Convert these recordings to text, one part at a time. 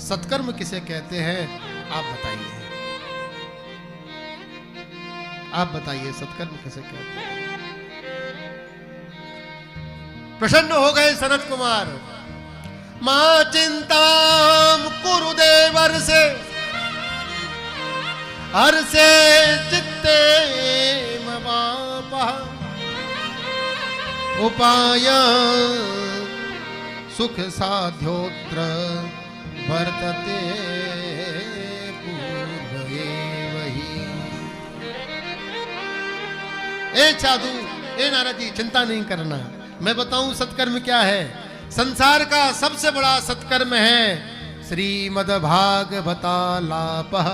सत्कर्म किसे कहते हैं आप बताइए, आप बताइए सत्कर्म किसे कहते हैं। प्रसन्न हो गए सनत कुमार। मां चिंताम कुरु देवर से हर से चित्ते मवापः उपाय सुख साध्योत्र वर्तते पूर्व एवहि। ए साधु, ए नारद जी, चिंता नहीं करना, मैं बताऊं सत्कर्म क्या है। संसार का सबसे बड़ा सत्कर्म है श्रीमद् भागवतालापः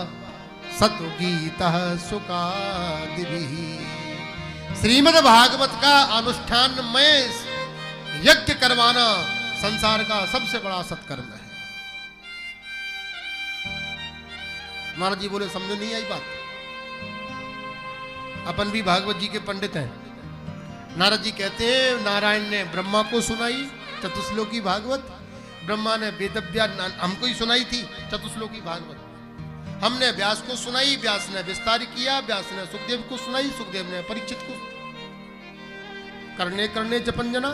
सत्गीतः सुखादिभिः। श्रीमद् भागवत का अनुष्ठानमय यज्ञ करवाना संसार का सबसे बड़ा सत्कर्म है। नारद जी बोले समझ नहीं आई बात, अपन भी भागवत जी के पंडित हैं। नारद जी कहते हैं नारायण ने ब्रह्मा को सुनाई चतुश्लोकी भागवत, ब्रह्मा ने वेदव्या हमको ही सुनाई थी चतुश्लोकी भागवत, हमने व्यास को सुनाई, व्यास ने विस्तार किया, व्यास ने सुखदेव को सुनाई, सुखदेव ने परीक्षित को। करने करने जपंजना।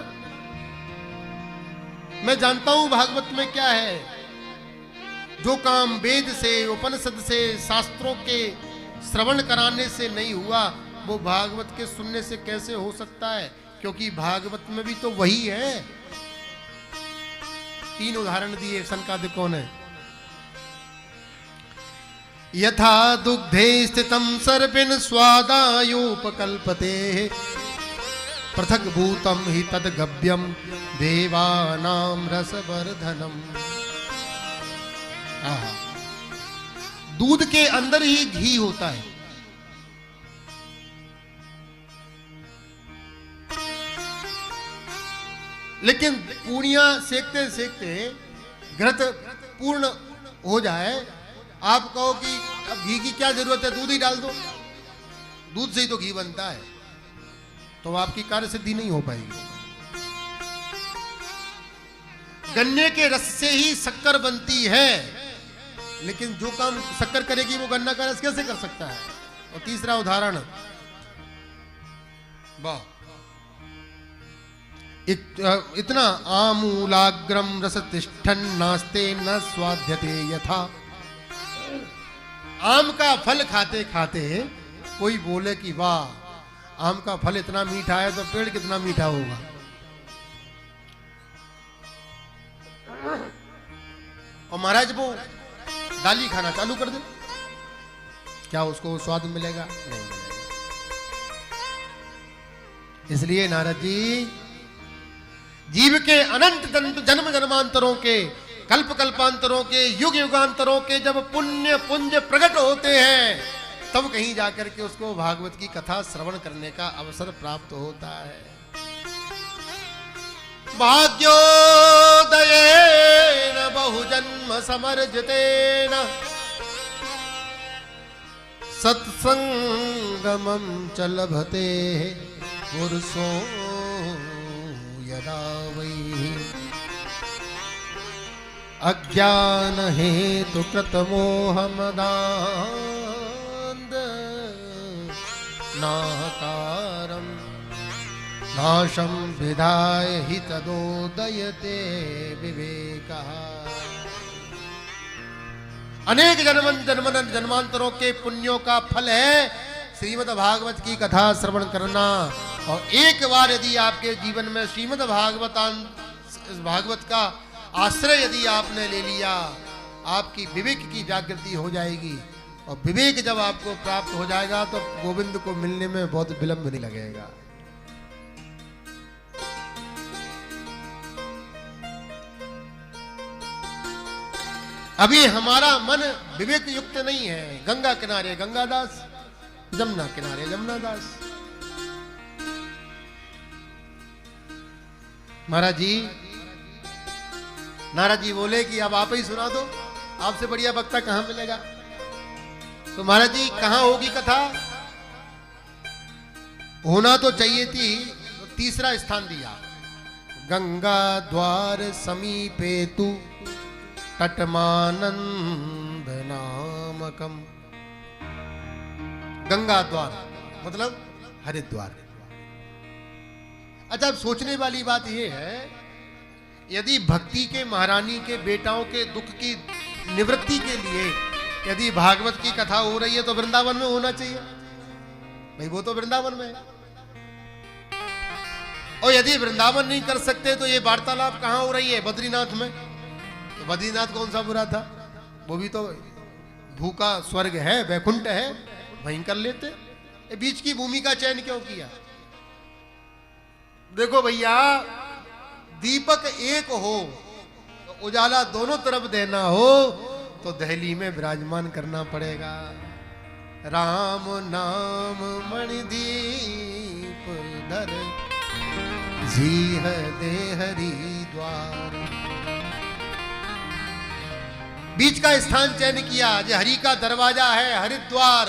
मैं जानता हूं भागवत में क्या है। जो काम वेद से, उपनिषद से, शास्त्रों के श्रवण कराने से नहीं हुआ वो भागवत के सुनने से कैसे हो सकता है, क्योंकि भागवत में भी तो वही है। 3 उदाहरण दिए सनकादिकों ने। यथा दुग्धे स्थितं सर्पिन् स्वादायोपकल्पते पृथक भूतम हि तद्गव्यम देवानां रसवर्धनम। दूध के अंदर ही घी होता है। लेकिन पूर्णिया सेकते सेकते घृत पूर्ण हो जाए, आप कहो कि अब घी की क्या जरूरत है, दूध ही डाल दो, दूध से ही तो घी बनता है, तो आपकी कार्य सिद्धि नहीं हो पाएगी। गन्ने के रस से ही शक्कर बनती है, लेकिन जो काम शक्कर करेगी वो गन्ना का रस कैसे कर सकता है। और तीसरा उदाहरण, वाह, इतना आमूलाग्रम रस तिष्ठन नास्ते न स्वाध्यते यथा। आम का फल खाते खाते कोई बोले कि वाह आम का फल इतना मीठा है तो पेड़ कितना मीठा होगा। और महाराज वो दाली खाना चालू कर दे, क्या उसको स्वाद मिलेगा? नहीं मिलेगा। इसलिए नारद जी, जीव के अनंत जन्म जन्मांतरों के, कल्प कल्पांतरों के, युग युगांतरों के जब पुण्य पुंज प्रकट होते हैं, तब कहीं जाकर के उसको भागवत की कथा श्रवण करने का अवसर प्राप्त होता है। भाग्योदयेन बहुजन्म समर्जितेन सत्संगमं च लभते पुरुषो यदा वै अज्ञान हेतु कृतमोहमदान्ध नाकारं नाशं विधाय हि तदोदयते विवेकः। अनेक जन्मांतरों के पुण्यों का फल है श्रीमद् भागवत की कथा श्रवण करना। और एक बार यदि आपके जीवन में श्रीमद् भागवत का आश्रय यदि आपने ले लिया, आपकी विवेक की जागृति हो जाएगी। और विवेक जब आपको प्राप्त हो जाएगा तो गोविंद को मिलने में बहुत विलंब नहीं लगेगा। अभी हमारा मन विवेक युक्त नहीं है। गंगा किनारे गंगादास, जमुना किनारे जमुनादास। महाराज जी, नारद जी बोले कि अब आप ही सुना दो, आपसे बढ़िया वक्ता कहां मिलेगा। तो महाराज जी, कहां होगी कथा? होना तो चाहिए थी, तो तीसरा स्थान दिया, गंगा द्वार समीपे तु तटमानंद नामकम। गंगा द्वार मतलब हरिद्वार। अच्छा, अब सोचने वाली बात यह है, यदि भक्ति के महारानी के बेटाओं के दुख की निवृत्ति के लिए यदि भागवत की कथा हो रही है तो वृंदावन में होना चाहिए भाई, वो तो वृंदावन में है। और यदि वृंदावन नहीं कर सकते तो ये वार्तालाप कहां हो रही है? बद्रीनाथ में। तो बद्रीनाथ कौन सा बुरा था? वो भी तो भूखा स्वर्ग है, वैकुंठ है, वहीं कर लेते। ये बीच की भूमि का चयन क्यों किया? देखो भैया, दीपक एक हो तो उजाला दोनों तरफ देना हो तो दहली में विराजमान करना पड़ेगा। राम नाम मणिदीप धर जीह दे हरिद्वार। बीच का स्थान चयन किया, जो हरि का दरवाजा है हरिद्वार।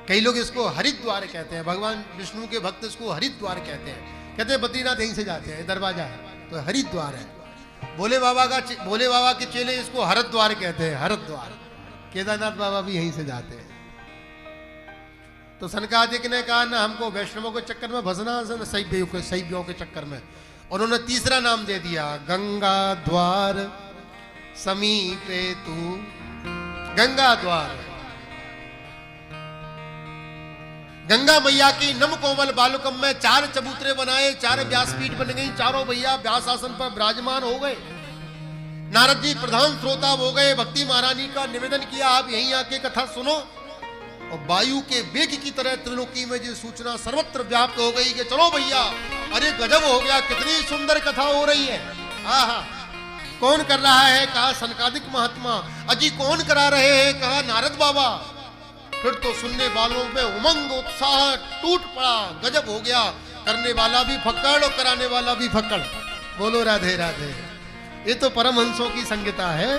कई लोग इसको हरिद्वार कहते हैं, भगवान विष्णु के भक्त इसको हरिद्वार कहते हैं। कहते हैं बद्रीनाथ यहीं से जाते हैं, दरवाजा है तो हरिद्वार है। भोले बाबा के चेले इसको हरिद्वार कहते हैं, हरिद्वार। केदारनाथ बाबा भी यहीं से जाते हैं। तो सनकादिक ने कहा ना, हमको वैष्णवों के चक्कर में फंसना, सैबियों के चक्कर में। उन्होंने तीसरा नाम दे दिया, गंगा द्वार समीपे तू। गंगा द्वार, गंगा मैया की नम कोमल बालुकम में 4 चबूतरे बनाए, 4 व्यासपीठ बन गई, चारों भैया व्यास आसन पर विराजमान हो गए। नारद जी प्रधान श्रोता हो गए, भक्ति महारानी का निवेदन किया, आप यहीं आके कथा सुनो। और वायु के वेग की तरह त्रिलोकी में जो सूचना सर्वत्र व्याप्त हो गई कि चलो भैया, अरे गजब हो गया, कितनी सुंदर कथा हो रही है। आहा, कौन कर रहा है? कहा सनकादिक महात्मा। अजी कौन करा रहे हैं? कहा नारद बाबा। फिर तो सुनने वालों में उमंग उत्साह टूट पड़ा, गजब हो गया। करने वाला भी फक्कड़ और कराने वाला भी फक्कड़। बोलो राधे राधे। ये तो परमहंसों की संगीता है।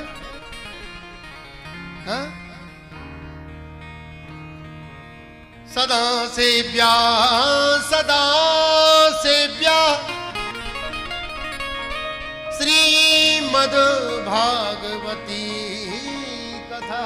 हा? सदा सेव्या सदा सेव्या श्रीमद् भागवती कथा।